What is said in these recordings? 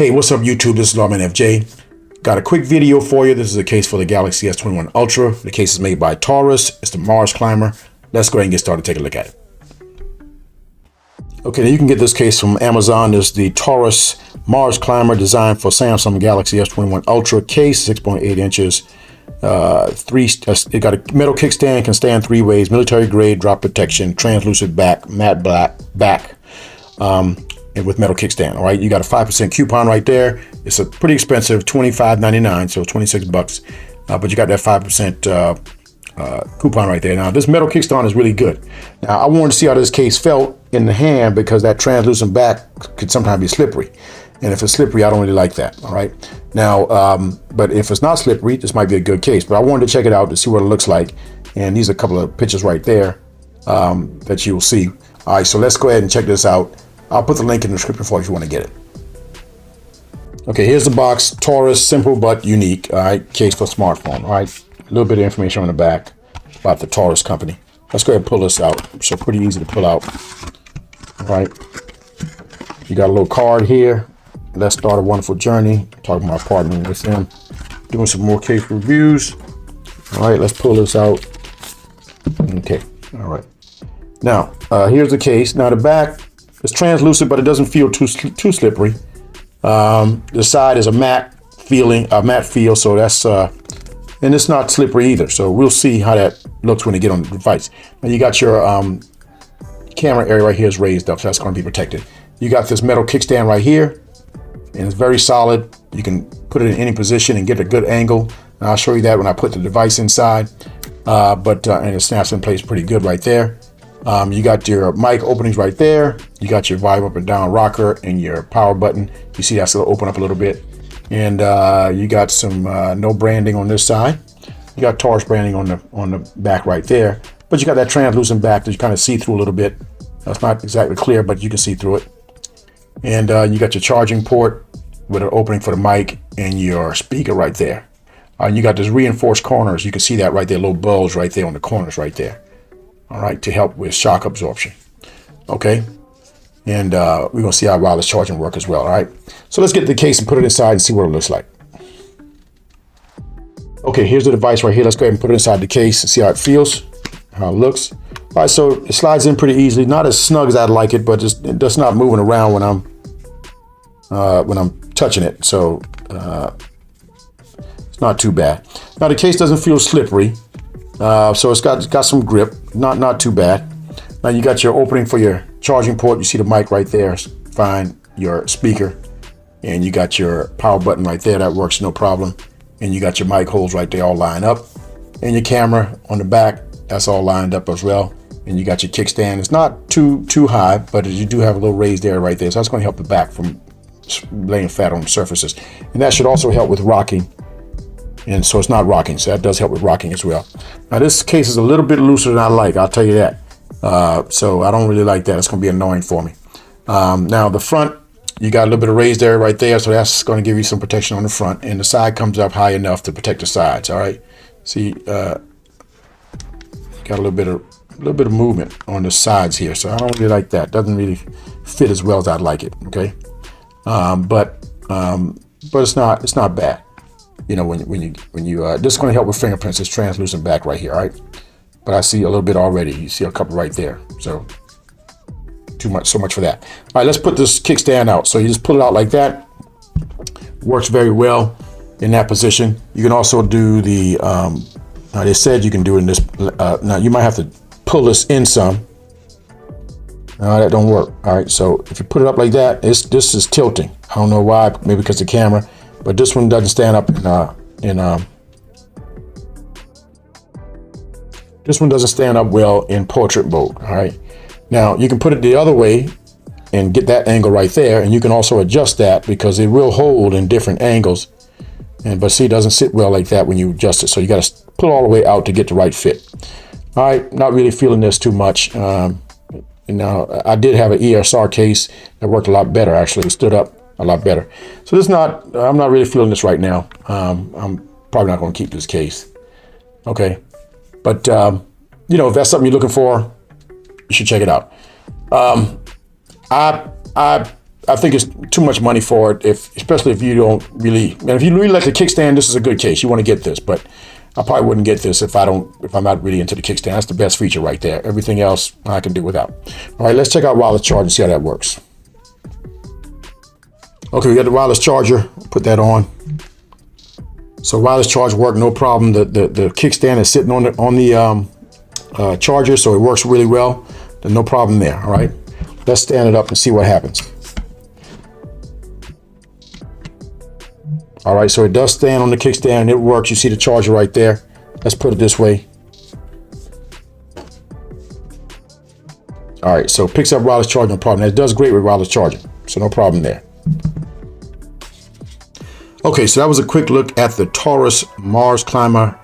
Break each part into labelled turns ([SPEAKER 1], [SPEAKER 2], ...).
[SPEAKER 1] Hey, what's up YouTube? This is Lawman FJ. Got a quick video for you. This is a case for the Galaxy S21 Ultra. The case is made by TORRAS. It's the MarsClimber. Let's go ahead and get started. Take a look at it. Okay, now you can get this case from Amazon. There's the TORRAS MarsClimber designed for Samsung Galaxy S21 Ultra case, 6.8 inches. It got a metal kickstand, can stand 3 ways, military grade, drop protection, translucent back, matte black back, and with metal kickstand. All right, you got a 5% coupon right there. It's a pretty expensive, $25.99, so 26 bucks. But you got that 5% coupon right there. Now this metal kickstand is really good. Now I wanted to see how this case felt in the hand because that translucent back could sometimes be slippery. And if it's slippery, I don't really like that. All right. Now, but if it's not slippery, this might be a good case. But I wanted to check it out to see what it looks like. And these are a couple of pictures right there that you will see. All right. So let's go ahead and check this out. I'll put the link in the description for you if you want to get it. Okay. Here's the box. TORRAS, simple but unique. All right. Case for smartphone. All right. A little bit of information on the back about the TORRAS company. Let's go ahead and pull this out. So pretty easy to pull out. All right. You got a little card here. Let's start a wonderful journey. Talking to my partner with him, doing some more case reviews. All right, let's pull this out. Okay, all right. Now, here's the case. Now the back is translucent, but it doesn't feel too slippery. The side is a matte feel, so that's and it's not slippery either. So we'll see how that looks when you get on the device. Now you got your camera area right here is raised up, so that's going to be protected. You got this metal kickstand right here. And it's very solid. You can put it in any position and get a good angle. And I'll show you that when I put the device inside. And it snaps in place pretty good right there. You got your mic openings right there. You got your volume up and down rocker and your power button. You see that's going to open up a little bit. And you got some no branding on this side. You got TORRAS branding on the back right there. But you got that translucent back that you kind of see through a little bit. That's not exactly clear, but you can see through it. And you got your charging port with an opening for the mic and your speaker right there. You got this reinforced corners. You can see that right there, little bulge right there on the corners right there. All right, to help with shock absorption. Okay, and we're gonna see how wireless charging works as well. All right, so let's get the case and put it inside and see what it looks like. Okay, here's the device right here. Let's go ahead and put it inside the case and see how it feels, how it looks. All right, so it slides in pretty easily. Not as snug as I'd like it, but it's not moving around when I'm touching it. So it's not too bad. Now the case doesn't feel slippery, so it's got some grip. Not too bad. Now you got your opening for your charging port. You see the mic right there. It's fine. Your speaker, and you got your power button right there. That works no problem. And you got your mic holes right there all lined up, and your camera on the back. That's all lined up as well. And you got your kickstand. It's not too high, but you do have a little raised area right there. So that's going to help the back from laying fat on surfaces. And that should also help with rocking. And so it's not rocking. So that does help with rocking as well. Now this case is a little bit looser than I like. I'll tell you that. So I don't really like that. It's going to be annoying for me. Now the front, you got a little bit of raised area right there. So that's going to give you some protection on the front. And the side comes up high enough to protect the sides. All right. See, got a little bit of movement on the sides here, so I don't really like that. Doesn't really fit as well as I'd like it. Okay, but it's not bad. You know, when you this is going to help with fingerprints. It's translucent back right here. All right, but I see a little bit already. You see a couple right there. So so much for that. All right, let's put this kickstand out. So you just pull it out like that. Works very well in that position. You can also do the now they said you can do it in this. Now you might have to pull this in some. That don't work. All right, so if you put it up like that, this is tilting. I don't know why, maybe because of the camera, but this one doesn't stand up this one doesn't stand up well in portrait mode. All right, now you can put it the other way and get that angle right there, and you can also adjust that because it will hold in different angles. But see, it doesn't sit well like that when you adjust it. So you got to pull it all the way out to get the right fit. All right, not really feeling this too much. Now I did have an ESR case that worked a lot better. Actually, it stood up a lot better. So I'm not really feeling this right now. I'm probably not going to keep this case. Okay, but you know, if that's something you're looking for, you should check it out. I I think it's too much money for it, especially if you don't really, and if you really like the kickstand, this is a good case. You want to get this, but I probably wouldn't get this if I'm not really into the kickstand. That's the best feature right there. Everything else I can do without. All right, let's check out wireless charge and see how that works. Okay, we got the wireless charger. Put that on. So wireless charge work, no problem. The kickstand is sitting on the charger, so it works really well. There's no problem there. All right, let's stand it up and see what happens. All right, so it does stand on the kickstand. It works. You see the charger right there. Let's put it this way. All right, so it picks up wireless charging, no problem. It does great with wireless charging, so no problem there. Okay, so that was a quick look at the TORRAS MarsClimber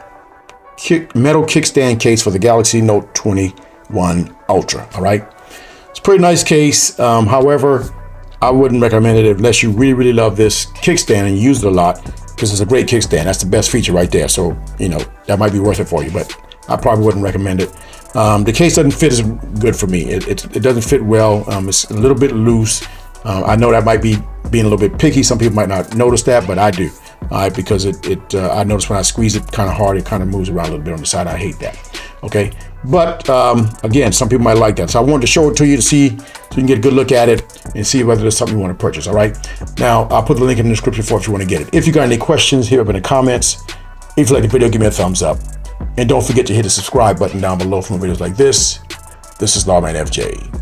[SPEAKER 1] metal kickstand case for the Galaxy Note 21 Ultra. All right, it's a pretty nice case. However, I wouldn't recommend it unless you really, really love this kickstand and use it a lot, because it's a great kickstand. That's the best feature right there. So, you know, that might be worth it for you, but I probably wouldn't recommend it. The case doesn't fit as good for me. It doesn't fit well. It's a little bit loose. I know that might be being a little bit picky. Some people might not notice that, but I do. All right, because I notice when I squeeze it kind of hard, it kind of moves around a little bit on the side. I hate that. Okay, but again, some people might like that. So I wanted to show it to you so you can get a good look at it and see whether there's something you want to purchase. All right. Now I'll put the link in the description for if you want to get it. If you got any questions, hit up in the comments. If you like the video, give me a thumbs up, and don't forget to hit the subscribe button down below for more videos like this. This is Lawman FJ.